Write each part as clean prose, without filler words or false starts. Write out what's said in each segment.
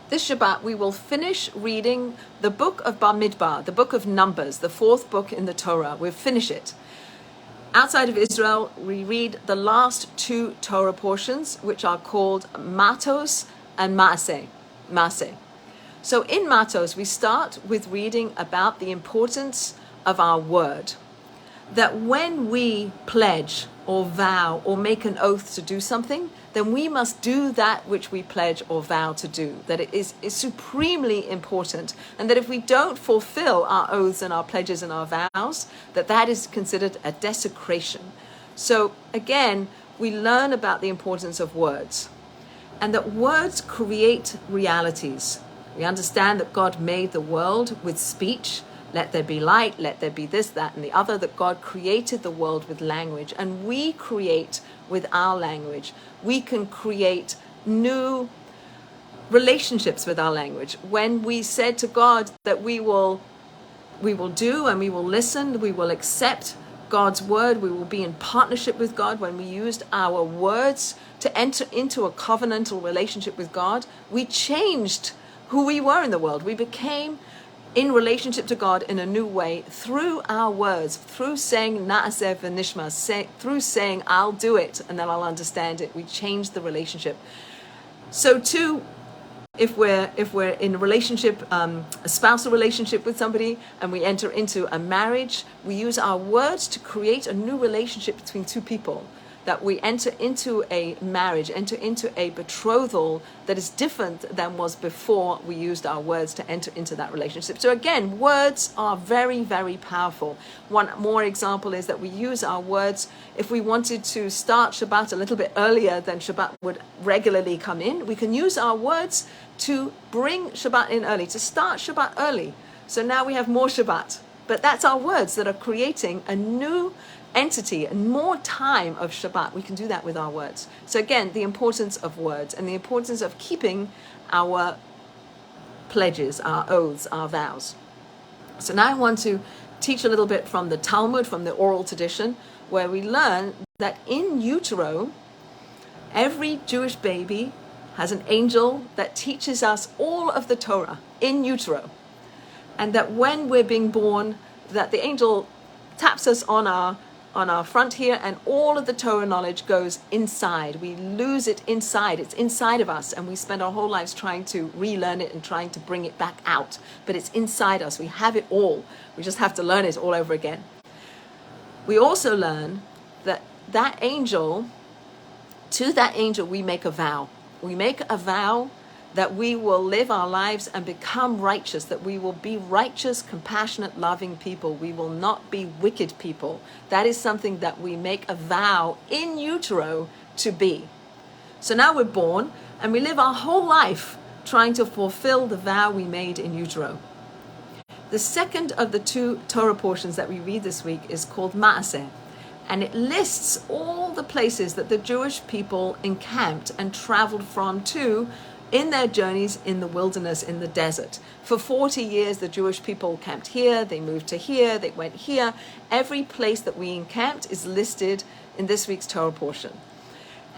this Shabbat, we will finish reading the book of Bamidbar, the book of Numbers, the fourth book in the Torah. We'll finish it. Outside of Israel, we read the last two Torah portions, which are called Matos and Masei. So in Matos, we start with reading about the importance of our word. That when we pledge or vow or make an oath to do something, then we must do that which we pledge or vow to do. That it is supremely important. And that if we don't fulfill our oaths and our pledges and our vows, that is considered a desecration. So again, we learn about the importance of words. And that words create realities. We understand that God made the world with speech. Let there be light, let there be this, that, and the other, that God created the world with language, and we create with our language. We can create new relationships with our language. When we said to God that we will do and we will listen, we will accept God's word, we will be in partnership with God. When we used our words to enter into a covenantal relationship with God, we changed who we were in the world. We became in relationship to God in a new way through our words, through saying Na'aseh v'nishma, through saying I'll do it and then I'll understand it. We change the relationship. So too, if we're in a relationship, a spousal relationship with somebody, and we enter into a marriage, we use our words to create a new relationship between two people. That we enter into a marriage, enter into a betrothal that is different than was before we used our words to enter into that relationship. So again, words are very, very powerful. One more example is that we use our words. If we wanted to start Shabbat a little bit earlier than Shabbat would regularly come in, we can use our words to bring Shabbat in early, to start Shabbat early. So now we have more Shabbat. But that's our words that are creating a new entity and more time of Shabbat. We can do that with our words. So again, the importance of words and the importance of keeping our pledges, our oaths, our vows. So now I want to teach a little bit from the Talmud, from the oral tradition, where we learn that in utero, every Jewish baby has an angel that teaches us all of the Torah in utero. And that when we're being born, that the angel taps us on our front here, and all of the Torah knowledge goes inside. We lose it inside. It's inside of us, and we spend our whole lives trying to relearn it and trying to bring it back out. But it's inside us. We have it all. We just have to learn it all over again. We also learn that to that angel, we make a vow. We make a vow that we will live our lives and become righteous, that we will be righteous, compassionate, loving people. We will not be wicked people. That is something that we make a vow in utero to be. So now we're born and we live our whole life trying to fulfill the vow we made in utero. The second of the two Torah portions that we read this week is called Masei, and it lists all the places that the Jewish people encamped and traveled from to in their journeys in the wilderness, in the desert. For 40 years, the Jewish people camped here, they moved to here, they went here. Every place that we encamped is listed in this week's Torah portion.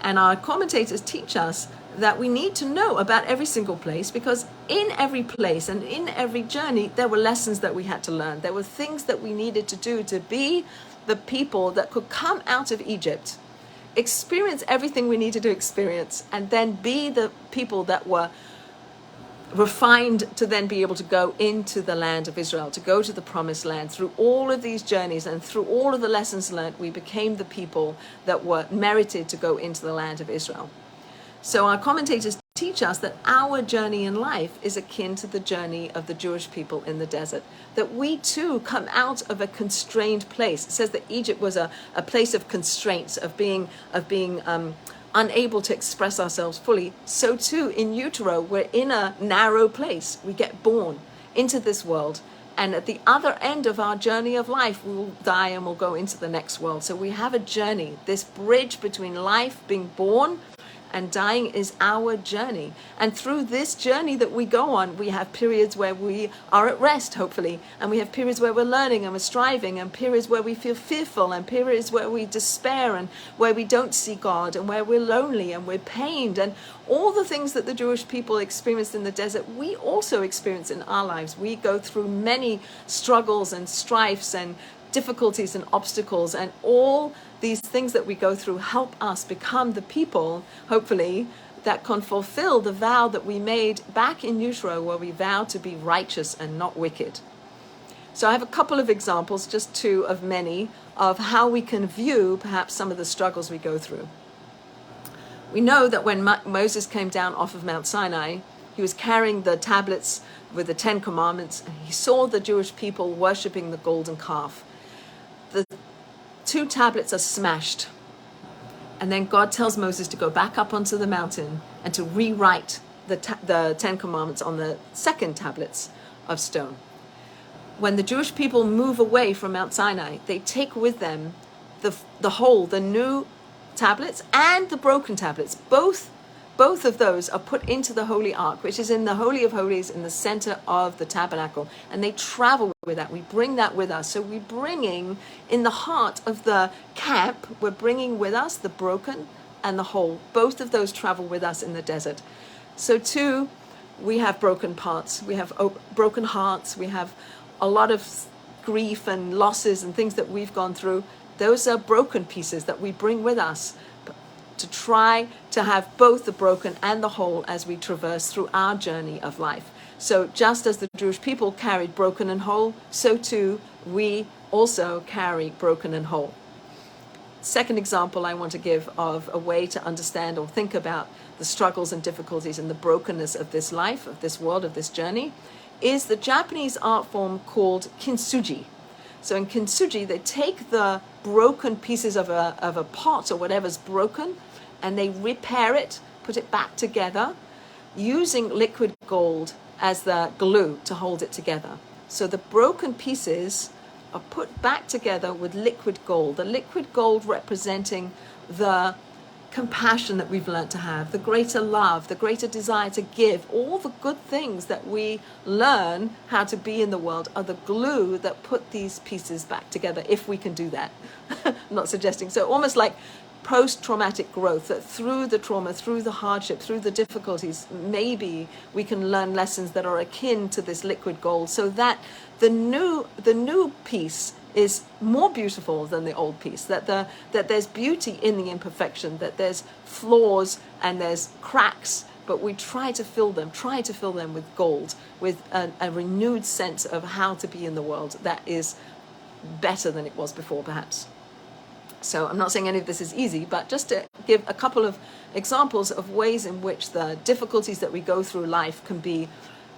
And our commentators teach us that we need to know about every single place, because in every place and in every journey, there were lessons that we had to learn. There were things that we needed to do to be the people that could come out of Egypt, experience everything we needed to experience, and then be the people that were refined to then be able to go into the land of Israel, to go to the promised land. Through all of these journeys and through all of the lessons learned, we became the people that were merited to go into the land of Israel. So our commentators teach us that our journey in life is akin to the journey of the Jewish people in the desert, that we too come out of a constrained place. It says that Egypt was a place of constraints, of being unable to express ourselves fully. So too in utero, we're in a narrow place. We get born into this world, and at the other end of our journey of life, we will die and we'll go into the next world. So we have a journey, this bridge between life, being born, and dying is our journey. And through this journey that we go on, we have periods where we are at rest, hopefully, and we have periods where we're learning and we're striving, and periods where we feel fearful, and periods where we despair, and where we don't see God, and where we're lonely and we're pained, and all the things that the Jewish people experienced in the desert, we also experience in our lives. We go through many struggles and strifes and difficulties and obstacles, and all these things that we go through help us become the people, hopefully, that can fulfill the vow that we made back in utero, where we vowed to be righteous and not wicked. So I have a couple of examples, just two of many, of how we can view perhaps some of the struggles we go through. We know that when Moses came down off of Mount Sinai, he was carrying the tablets with the 10 Commandments, and he saw the Jewish people worshiping the golden calf. The 2 tablets are smashed. And then God tells Moses to go back up onto the mountain and to rewrite the 10 Commandments on the 2nd tablets of stone. When the Jewish people move away from Mount Sinai, they take with them the new tablets and the broken tablets. Both of those are put into the Holy Ark, which is in the Holy of Holies in the center of the tabernacle. And they travel with that. We bring that with us. So we're bringing, in the heart of the camp, we're bringing with us the broken and the whole. Both of those travel with us in the desert. So too, we have broken parts. We have broken hearts. We have a lot of grief and losses and things that we've gone through. Those are broken pieces that we bring with us, to try to have both the broken and the whole as we traverse through our journey of life. So just as the Jewish people carried broken and whole, so too we also carry broken and whole. Second example I want to give of a way to understand or think about the struggles and difficulties and the brokenness of this life, of this world, of this journey, is the Japanese art form called kintsugi. So in kintsugi, they take the broken pieces of a pot or whatever's broken, and they repair it, put it back together, using liquid gold as the glue to hold it together. So the broken pieces are put back together with liquid gold, the liquid gold representing the compassion that we've learned to have, the greater love, the greater desire to give. All the good things that we learn how to be in the world are the glue that put these pieces back together, if we can do that. I'm not suggesting. So almost like post-traumatic growth, that through the trauma, through the hardship, through the difficulties, maybe we can learn lessons that are akin to this liquid gold, so that the new piece is more beautiful than the old piece, that there's beauty in the imperfection, that there's flaws and there's cracks, but we try to fill them with gold, with a renewed sense of how to be in the world that is better than it was before, perhaps. So I'm not saying any of this is easy, but just to give a couple of examples of ways in which the difficulties that we go through life can be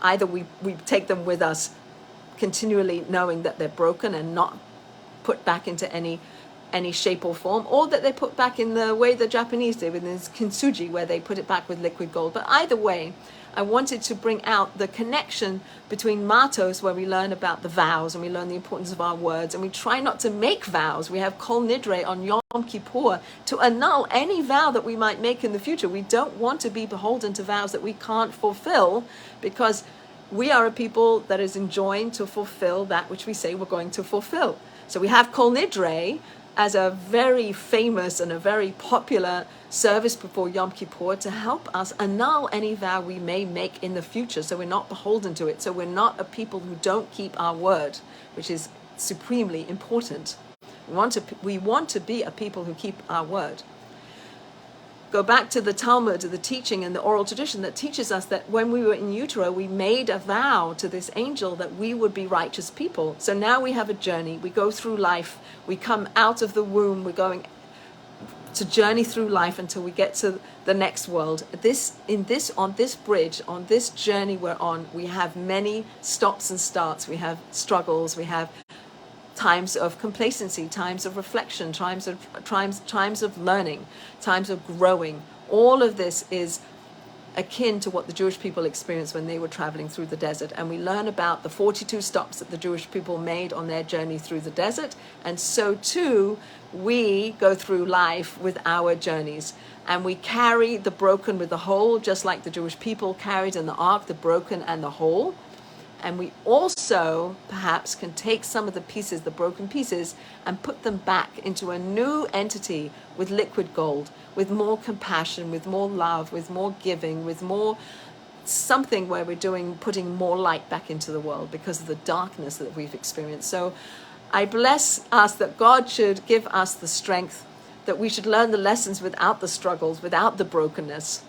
either we take them with us continually, knowing that they're broken and not put back into any shape or form, or that they put back in the way the Japanese did with this kintsugi, where they put it back with liquid gold. But either way, I wanted to bring out the connection between Matos, where we learn about the vows and we learn the importance of our words, and we try not to make vows. We have Kol Nidre on Yom Kippur to annul any vow that we might make in the future. We don't want to be beholden to vows that we can't fulfill, because we are a people that is enjoined to fulfill that which we say we're going to fulfill. So we have Kol Nidre as a very famous and a very popular service before Yom Kippur to help us annul any vow we may make in the future, so we're not beholden to it. So we're not a people who don't keep our word, which is supremely important. We want to be a people who keep our word. Go back to the Talmud, the teaching and the oral tradition that teaches us that when we were in utero, we made a vow to this angel that we would be righteous people. So now we have a journey. We go through life. We come out of the womb. We're going to journey through life until we get to the next world. On this bridge, on this journey we're on, we have many stops and starts. We have struggles. We have times of complacency, times of reflection, times of learning, times of growing. All of this is akin to what the Jewish people experienced when they were traveling through the desert. And we learn about the 42 stops that the Jewish people made on their journey through the desert. And so too, we go through life with our journeys. And we carry the broken with the whole, just like the Jewish people carried in the ark, the broken and the whole. And we also perhaps can take some of the pieces, the broken pieces, and put them back into a new entity with liquid gold, with more compassion, with more love, with more giving, with more something where we're putting more light back into the world because of the darkness that we've experienced. So I bless us that God should give us the strength, that we should learn the lessons without the struggles, without the brokenness.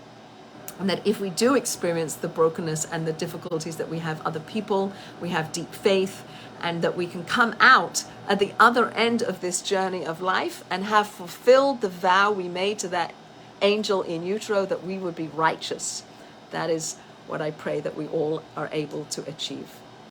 And that if we do experience the brokenness and the difficulties that we have other people, we have deep faith, and that we can come out at the other end of this journey of life and have fulfilled the vow we made to that angel in utero, that we would be righteous. That is what I pray that we all are able to achieve.